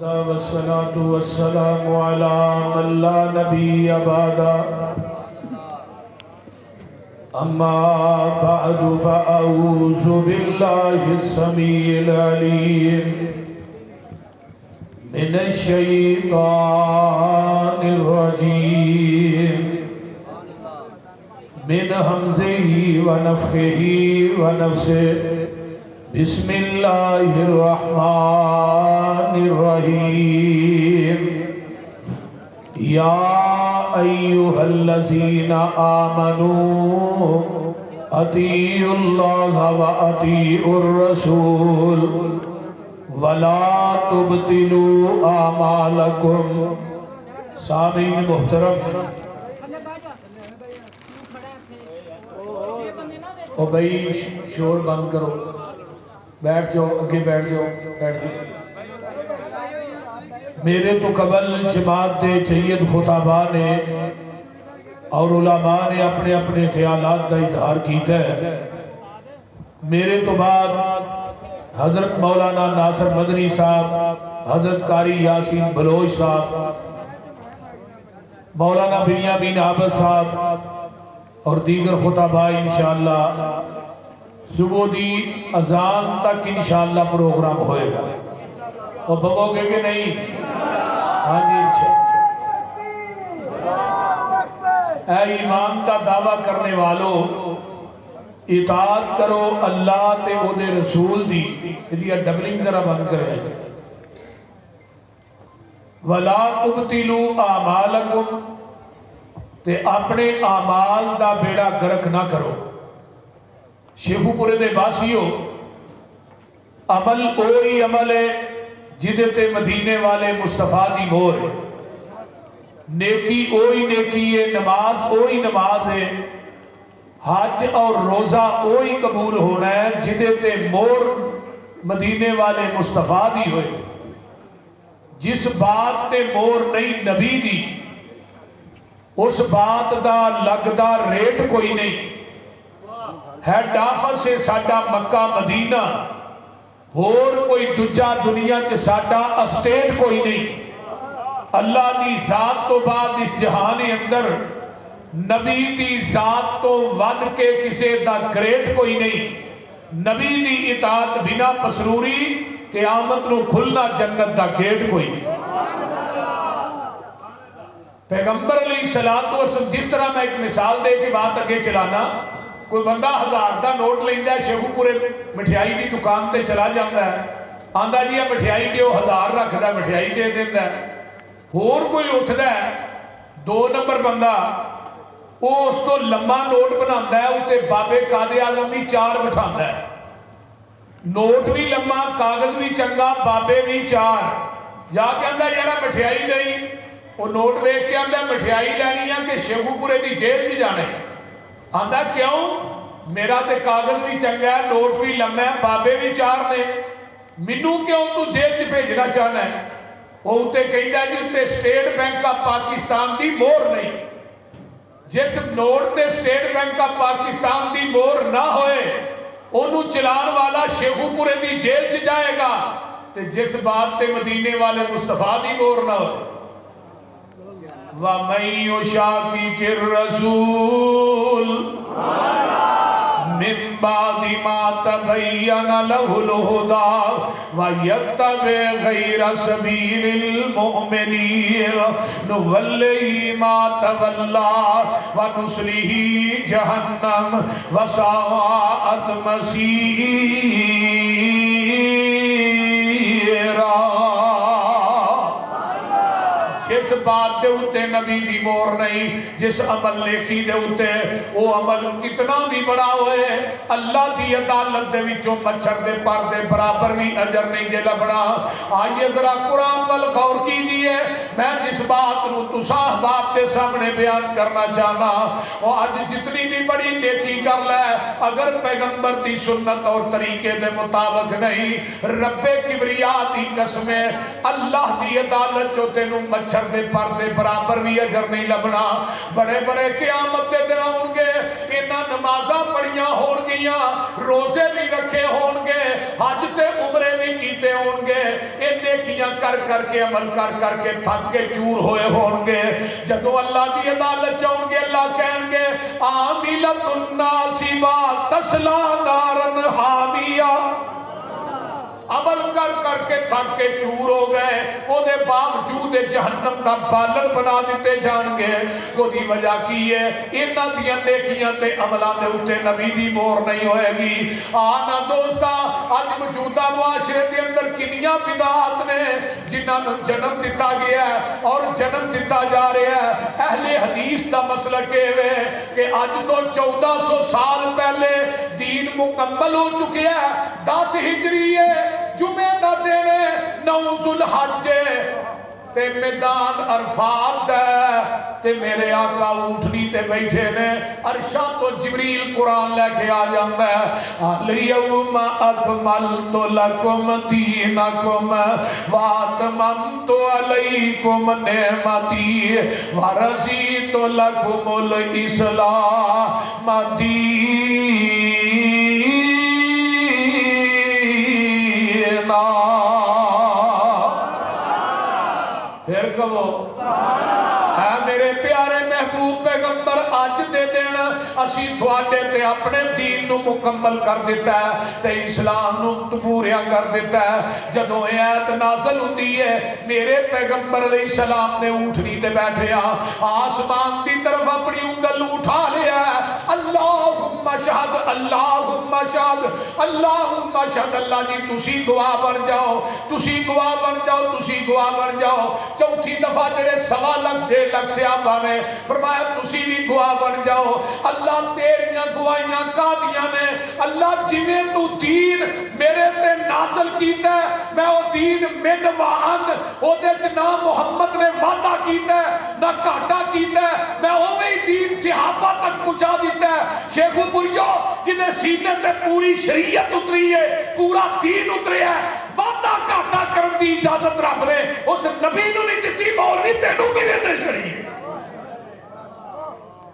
والصلاة والسلام على من لا نبي بعده أما بعد فأعوذ بالله السميع العليم من الشيطان الرجيم من همزه ونفخه ونفسه بسم الله الرحمن الرحيم يا أيها الذين آمنوا أطيعوا الله وأطيعوا الرسول ولا تبطلوا أعمالكم. سامعین محترم، او بھائی شور بند کرو، بیٹھ جاؤ، اگے بیٹھ جاؤ، بیٹھ جاؤ. میرے تو قبل جماعت دے جید خطابہ نے اور علماء نے اپنے اپنے خیالات کا اظہار کیتا ہے. میرے تو بعد حضرت مولانا ناصر مدنی صاحب، حضرت قاری یاسین بلوچ صاحب، مولانا بنیامین عابد صاحب اور دیگر خطباء انشاءاللہ صبح دی اذان تک انشاءاللہ پروگرام ہوئے گا. اور بگو گے کہ نہیں؟ ہاں جی انشاءاللہ. اے ایمان کا دعویٰ کرنے والوں، اطاعت کرو اللہ تے او دے رسول دی. یہ ڈبلنگ ذرا بند کرے. وَلَا تُبْتِلُوا أَعْمَالَكُمْ، تے اپنے اعمال دا بیڑا گرک نہ کرو. شیخو پورے دے باسیو، عمل اوہی عمل ہے جدے تے مدینے والے مصطفیٰ دی مور ہے. نیکی اوہی نیکی ہے، نماز اوہی نماز ہے، حج اور روزہ اوہی قبول ہونا ہے جدے تے مور مدینے والے مصطفیٰ دی ہوئے. جس بات تے مور نہیں نبی دی، اس بات دا لگدا ریٹ کوئی نہیں. ہیڈ آفس سے ساڈا مکہ مدینہ، اور کوئی دجا دنیا چ ساڈا اسٹیٹ کوئی نہیں. اللہ دی ذات تو بعد اس جہان اندر نبی دی ذات تو ود کے کسے دا گریٹ کوئی نہیں. نبی دی اطاعت بنا پسروری، قیامت نو کھلنا جنت دا گیٹ کوئی نہیں. پیغمبر علیہ السلام، جس طرح میں ایک مثال دے کے بات اگے چلانا، کوئی بندہ 1000 دا نوٹ لیندہ ہے، شیخو پورے مٹھیائی دی دکان تے چلا جاندہ ہے، آندہ جی مٹھیائی کے وہ 1000 رکھ دا مٹھیائی دے دیندہ ہے. اور کوئی اٹھدا ہے 2 نمبر بندہ، وہ اس تو لمبا نوٹ بناندہ ہے، اسے بابے قادر اعظم بھی 4 بٹھاندہ ہے. نوٹ بھی لمبا، کاغذ بھی چنگا، بابے بھی 4. جا کے اندہ یارا مٹھیائی دئی، وہ نوٹ ویک کے اندہ مٹھیائی لینی ہے کہ شیخو پورے دی جیل چ جانے. آندہ کیوں؟ میرا تے کاغذ بھی چنگا ہے، نوٹ بھی لمبا ہے، بابے بھی 4 نے، منو کیوں تو جیل چ بھیجنا چاہنا ہے؟ وہ اتے کہندا جی اتے اسٹیٹ بینک آف پاکستان دی مور نہیں. جس نوٹ تے اسٹیٹ بینک آف پاکستان دی مور نہ ہوئے، انہوں چلان والا شیخو پورے دی جیل چ جائے گا. تے جس بات تے مدینے والے مصطفیٰ دی مور نہ ہوئے. وَمَن يُشَاقِقِ الرَّسُولَ مِن بَعْدِ مَا تَبَيَّنَ لَهُ الْهُدَى وَيَتَّبِعْ غَيْرَ سَبِيلِ الْمُؤْمِنِينَ نُوَلِّهِ مَا تَوَلَّى وَنُصْلِهِ جَهَنَّمَ وَسَاءَتْ مَصِيرًا. جس بات دے اتے نبی دی مور نہیں، جس عمل نیکی دے اتے وہ عمل کتنا بھی بڑا ہوئے، اللہ دی عدالت دے وچوں مچھر دے پر دے برابر بھی اجر نہیں جے لبنا. آئیے ذرا قرآن وال غور کیجئے. میں جس بات نو تساں احباب کے سامنے بیان کرنا چاہنا، وہ آج جتنی بھی بڑی نیکی کر لے، اگر پیغمبر دی سنت اور طریقے دے مطابق نہیں، رب کبریاء دی قسمیں اللہ دی عدالت جو تینوں مچھر دے پر دے برابر بھی اجر نہیں لبنا. بڑے بڑے قیامت دے دن ہوں گے کہ انہاں نمازاں پڑھیاں ہون گیاں روزے بھی رکھے ہون گے حج تے عمرے بھی کیتے ہون گے اے نیکیاں کر کر کے عمل کر کے تھک کے چور ہوئے ہون گے جدو اللہ دی عدالت چاہون گے اللہ کہن گے عاملۃ الناصبہ تسلا نارن حامیہ عمل کر کے تھک کے چور ہو گئے وہ دے باوجود جہنم دا بالن بنا دیتے جان گے کو دی وجہ کی ہے انہاں دیاں نیکیاں تے عملاں دے اوتے نبی دی مہر نہیں ہوئے گی آنا دوستا اج موجودہ معاشرے دے اندر کنیاں بدعات نے جنہاں نوں جنم دتا گیا ہے اور جنم دتا جا رہا ہے اہل حدیث دا مسلک ہے کہ اج تو 1400 سال پہلے دین مکمل ہو چکے ہے 10 ہجری ہے جمعہ دا دن 9 ذوالحج تے میدان عرفات ہے تے میرے آقا اٹھنی تے بیٹھے نے عرشاں تو جبریل قرآن لے کے آ جاندہ ہے الیوم اکملت لکم دینکم واتممت علیکم نعمتی ورضیت لکم الاسلام دینا پھر کہو اے میرے پیارے محبوب پیغمبر آج دے دن اسی تھوڑے تے اپنے دین نو مکمل کر دیتا ہے تے اسلام نو پوریا کر دیتا ہے جدوں اے آیت نازل ہوندی ہے میرے پیغمبر علیہ السلام نے اٹھنی تے بیٹھے آسمان دی طرف اپنی انگل اٹھا لیا اللہم شہد اللہم شہد اللہم شہد اللہ جی تسی دعا بن جاؤ تسی دعا بن جاؤ تسی دعا بن جاؤ چوتھی دفعہ جڑے 1.25 لاکھ 1.5 لاکھ صحابہ نے فرمایا تسی بھی دعا بن جاؤ اللہ تیریاں دعائیاں قادیاں نے اللہ جنہیں تو دین میرے تے نازل کیتا ہے میں وہ دین من وعن وہ دیچ نہ محمد نے وعدہ کیتا ہے نہ کاٹا کیتا ہے میں ہوئی دین صحابہ تک پہنچا دیتا ہے شیخ پوریو جنہیں سینے تے پوری شریعت اتری ہے پورا دین اتری ہے وعدہ کاٹا کرن دی اجازت رب نے اس نبی نو نہیں دیتی مولوی تینوں بھی دیتے شریعت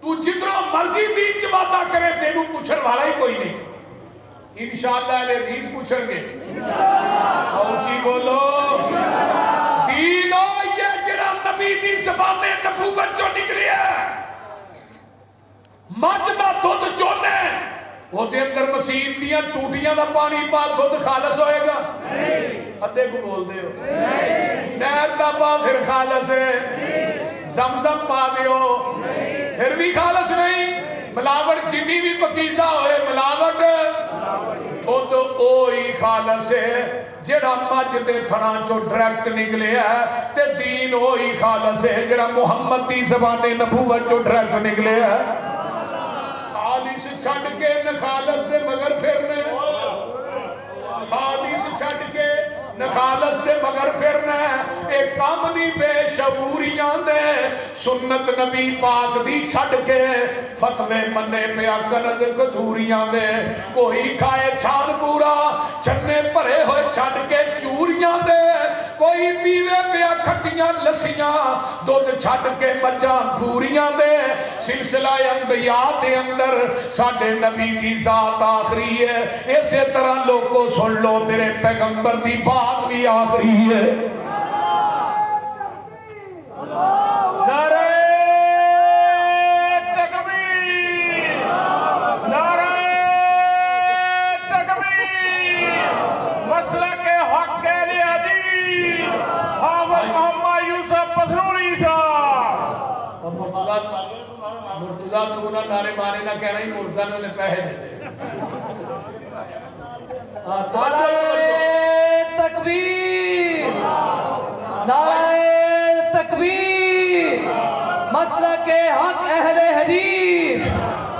تو جتنا مرضی دین چ وعدہ کرے تینوں پوچھن والا ہی کوئی نہیں انشاءاللہ اہل حدیث پوچھن گے اونچی بولو دین یہ جڑا نبی دی زبان نبوت چوں نکلی ہے مجھ دا دودھ چونے وہ دے اندر مسیح دیاں ٹوٹیاں دا پانی پا دودھ خالص ہوئے گا ادھے کو بول دے ہو نہر دا پا پھر خالص ہے زمزم پا دیو پھر بھی خالص نہیں ملاوٹ جنی بھی پکیزہ ہوئے ملاوٹ دودھ اوہی خالص ہے جڑا مجھ دے تھنا چو ڈریکٹ نکلے ہے تے دین اوہی خالص ہے جڑا محمد دی زبان نبوت چو ڈریکٹ نکلے ہے خالص چھڑ کے نخالص دے مگر پھرنے خالص چھڑ کے نخالص دے مگر پھرنے ایک کام نہیں بے شعوریاں دے سنت نبی پاک دی چھڑ کے فتوے منے پہ اکنز کدھوریاں دے کوئی کھائے چھان پورا چھنے پرے ہوئے چھڑ کے چوریاں دے کوئی پیوے پہ کھٹیاں لسیاں دودھ چھڑ کے مجاں پوریاں دے سلسلہ انبیاء دے اندر ساڑھے نبی کی ذات آخری ہے اسی طرح لوگوں سن لو میرے پیغمبر دی بات بھی آخری ہے نعرہ تکبیر نعرہ تکبیر مسلک حق اہل حدیث حافظ محمد یوسف پسروری صاحب مرتضیٰ تو نہ نعرے مانے نہ کہہ رہی مرتضیٰ نے پیسے دیتے نعرہ تکبیر نعرہ تکبیر مسلک حق اہل حدیث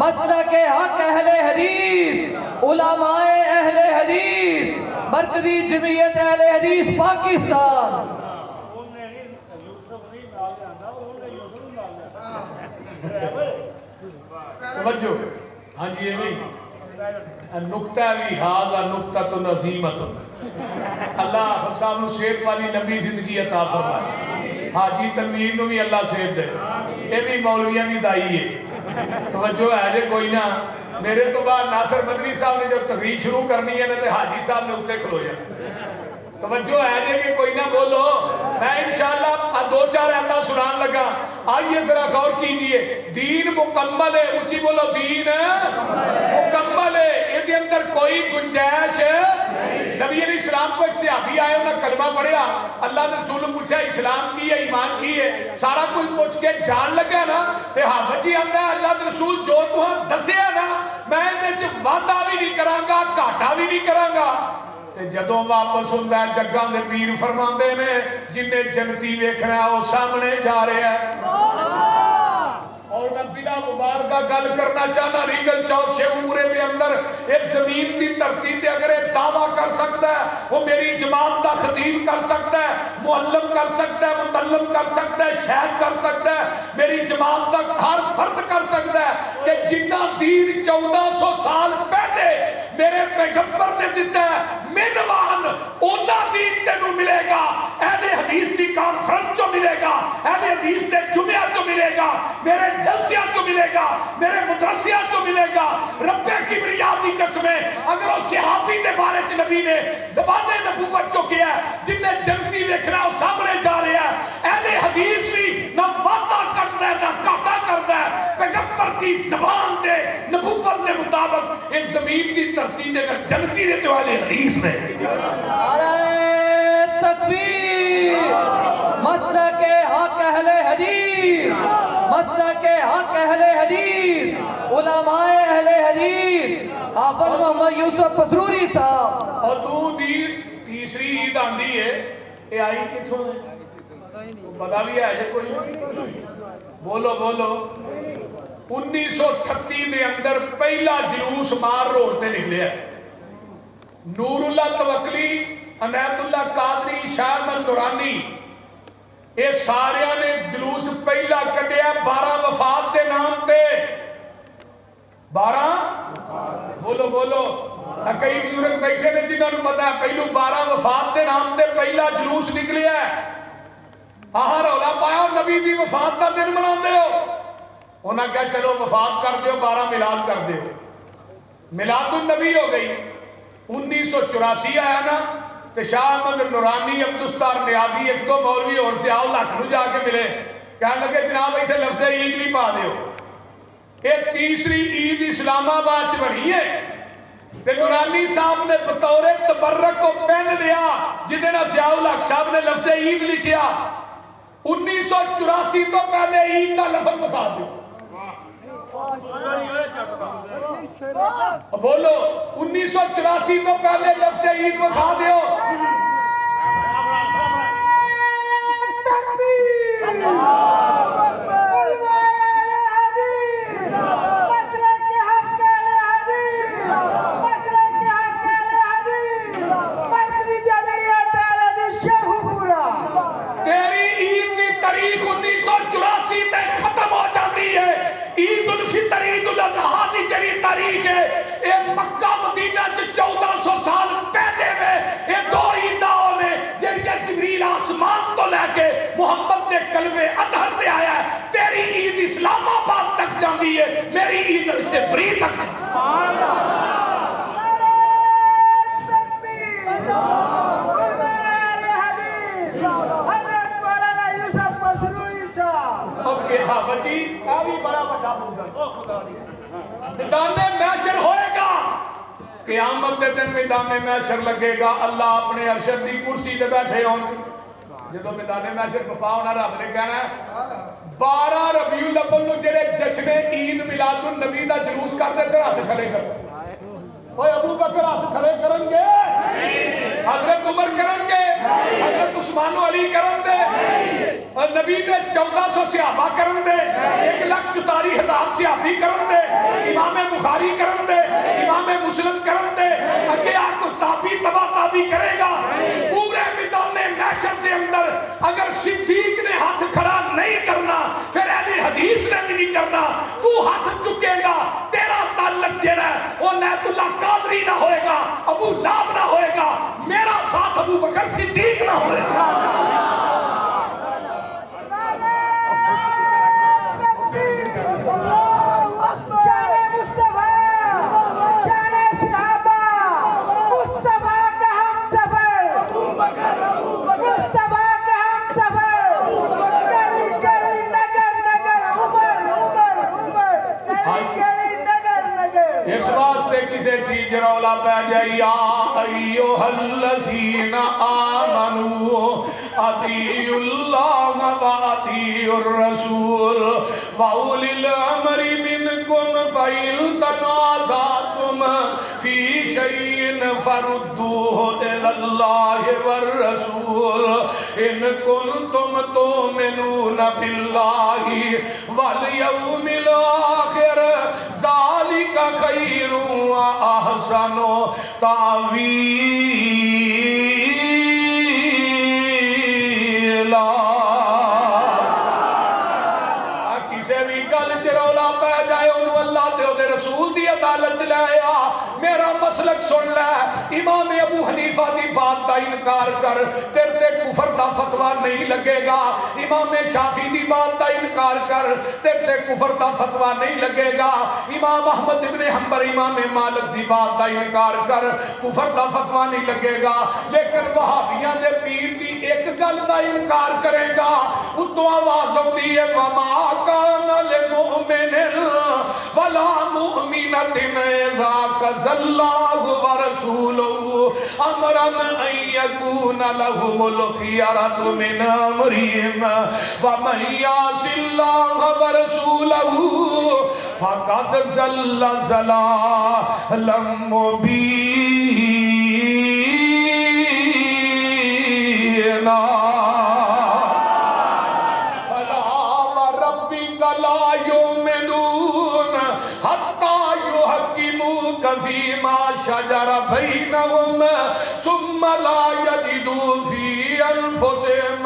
مسلک حق اہل حدیث علماء اہل حدیث مرکزی جمعیت اہل حدیث پاکستان توجہ ہاں جی یہ بھی نکتہ بھی حاضر نکتہ تو نظیمت اللہ حساب نو صحت والی نبی زندگی عطا فرمائے حاجی تنویر نو بھی اللہ صحت دے یہ بھی مولویاں دی دائی ہے توجہ ہے جی کوئی نہ. میرے تو بعد ناصر مدنی صاحب نے جب تقریر شروع کرنی ہے نا تو حاجی صاحب نے اتنے کھلو جانا. توجہ ہے جی کہ کوئی نہ بولو. میں انشاءاللہ دو چار آیات سنان لگا. آئیے ذرا غور کیجئے. دین مکمل ہے. اونچی بولو دین مکمل ہے. اس کے اندر کوئی گنجائش. نبی علیہ السلام کو ایک صحابی آئے انہوں نے کلمہ پڑھیا. اللہ نے رسول نے پوچھا اسلام کی ہے ایمان کی ہے سارا کچھ پوچھ کے جان لگا نا تے حافظ جی آندا ہے اللہ کے رسول جو تہاں دسیا نا میں تے وعدہ بھی نہیں کراں گا گھاٹا بھی نہیں کراں گا. تے جدوں واپس ہوندا ہے جگاں دے پیر فرماندے نے جن نے جنتی ویکھنا وہ سامنے جا رہا ہے. اور میں بنا مبارکہ گل کرنا چاہنا ریگل چوک شیخوپورے کے اندر ایک زمین کی دھرتی تے اگر ایک دعویٰ کر سکتا ہے وہ میری جماعت کا خطیب کر سکتا ہے معلم کر سکتا ہے متعلم کر سکتا ہے شیخ کر سکتا ہے میری جماعت کا ہر فرد کر سکتا ہے کہ جنہ دین 1400 سال پہلے میرے پیغمبر نے دیتا ہے منوان اونا دین تینوں ملے گا. اہل حدیث کی کانفرنس جو ملے گا اہل حدیث کے جمعہ جو ملے گا میرے جلسیہ جو ملے گا میرے مدرسیہ جو ملے گا. رب کبریا کی قسمیں اگر وہ صحابی دے بارے چ نبی نے زبان نبوت جو کیا ہے جن نے جنتی دیکھنا وہ سامنے جا رہا ہے. اہل حدیث بھی نہ وعدہ کرتا ہے نہ گھاٹا کرتا ہے. پیغمبر کی زبان دے نبوت کے مطابق اس زمین کی دھرتی دے اگر جنتی رہنے والے حدیث نے. نعرہ تکبیر. مسلک حق اہل حدیث. مسلک حق اہل حدیث. علماء اہل حدیث. حافظ محمد یوسف پسروری صاحب. اور تو دین تیسری عید آندی ہے یہ آئی کتھوں ہے پتا بھی ہے کوئی بولو بولو. 1938 میں اندر پہلا جلوس مار روڈ تے نکلے ہے. نور اللہ توکلی عنایت اللہ قادری شاہ احمد نورانی یہ سارے نے جلوس پہلا کڈیا 12 وفات دے نام تے. 12 بولو بولو. کئی بزرگ بیٹھے نے جنہوں نے پتا ہے پہلو 12 وفات دے نام تے پہلا جلوس نکلیا ہے. ہاں رولا پایا نبی دی وفات کا دن منا ہو. انہاں کہا چلو وفات کر دیو 12 میلاد کر دیو. میلاد النبی ہو گئی. 1984 آیا نا تو شاہ احمد نورانی عبدالستار نیازی ایک دو مولوی اور سے آؤ لکھنؤ جا کے ملے کہنے لگے جناب ایتھے لفظ عید بھی پا دیو. یہ تیسری عید اسلام آباد بنی ہے. نورانی صاحب نے بطور تبرک کو پہن لیا جنہیں ضیاء الحق صاحب نے لفظ عید لکھیا. 1984 تو پہلے عید کا لفظ بتا دو. بولو 1984 تو پہلے لفظ عید بتا دیو. تیری عید کی تاریخ 1984 تک ختم ہو جاتی ہے. عید الفطر عید الاضحیٰ کی جڑی تاریخ ہے یہ مکہ مدینہ 1400 سال پہلے میں یہ دو عیداں نے جڑیاں جبریل آسمان تو لے کے محمد کے کلمے اطہر تے آیا ہے. تیری عید اسلام آباد تک جاندی ہے میری عید سے بری تک. حافظ جی بھی بڑا بڑا میدان محشر ہوئے گا. قیامت کے دن میدان محشر لگے گا. اللہ اپنے ارشد کی کرسی تے بیٹھے ہوں گے. جب میدان محشر پپا ہونا رب نے کہنا ہے 12 ربیع الاول نو جڑے جشن عید میلاد النبی دا جلوس کرتے سر ہاتھ کھڑے کر. اوے ابو بکر ہاتھ کھڑے کرن گے حضرت عمر کرن گے حضرت عثمان و علی کرن دے اور نبی دے 1400 صحابہ کرن دے 1,44,000 صحابی کرن دے امام بخاری کرن دے امام مسلم کرن دے اگے آپ کو تابی تبا تابی کرے گا. پورے میدان محشر کے اندر اگر صدیق نے ہاتھ کھڑا نہیں کرنا پھر اہل حدیث نے بھی نہیں کرنا. تو ہاتھ چکے گا تیرا تعلق جڑا ہے وہ نیت اللہ قادری نہ ہوئے گا ابو لہب نہ ہوئے گا میرا ساتھ ابو بکر صدیق نہ ہوئے گا. رولا پہ جائے یا ایوہ الذین آمنوا اطیعوا اللہ و اطیعوا الرسول وَأُولِي الْأَمْرِ مِنْكُمْ فَإِنْ تَنَازَعْتُمْ فِي شَيْءٍ فَرُدُّوهُ إِلَى اللَّهِ وَالرَّسُولِ إِنْ كُنْتُمْ تُؤْمِنُونَ بِاللَّهِ وَالْيَوْمِ الْآخِرِ ذَلِكَ خَيْرٌ وَأَحْسَنُ تَأْوِيلًا۔ کسے بھی گل چ رولا پہ جائے انہوں اللہ تے او دے رسول دی عدالت چ لے آ، میرا مسلک سن لے، امام ابو حنیفہ دی بات دا انکار کر، تیرے تے کفر دا فتوہ نہیں لگے گا، امام شافعی دی بات دا انکار کر، تیرے تے کفر دا فتوہ نہیں لگے گا، امام احمد ابن حنبل امام مالک دی بات دا انکار کر، کفر دا فتوہ نہیں لگے گا، لیکن وہابیاں دے پیر دی ایک گل دا انکار کرے گا، اتو آواز ہوتی ہے وَمَا كَانَ لِمُؤْمِنٍ وَلَا مُؤْمِنَةٍ إِذَا قَضَى اللَّهُ وَرَسُولُهُ أَمْرًا أَن يَكُونَ لَهُمُ الْخِيَرَةُ مِنْ أَمْرِهِمْ وَمَن يَعْصِ اللَّهَ وَرَسُولَهُ فَقَدْ ضَلَّ ضَلَالًا مُبِينًا۔ لا يؤمنون حتى يحكموك فيما شجر بينهم ثم لا يجدوا في أنفسهم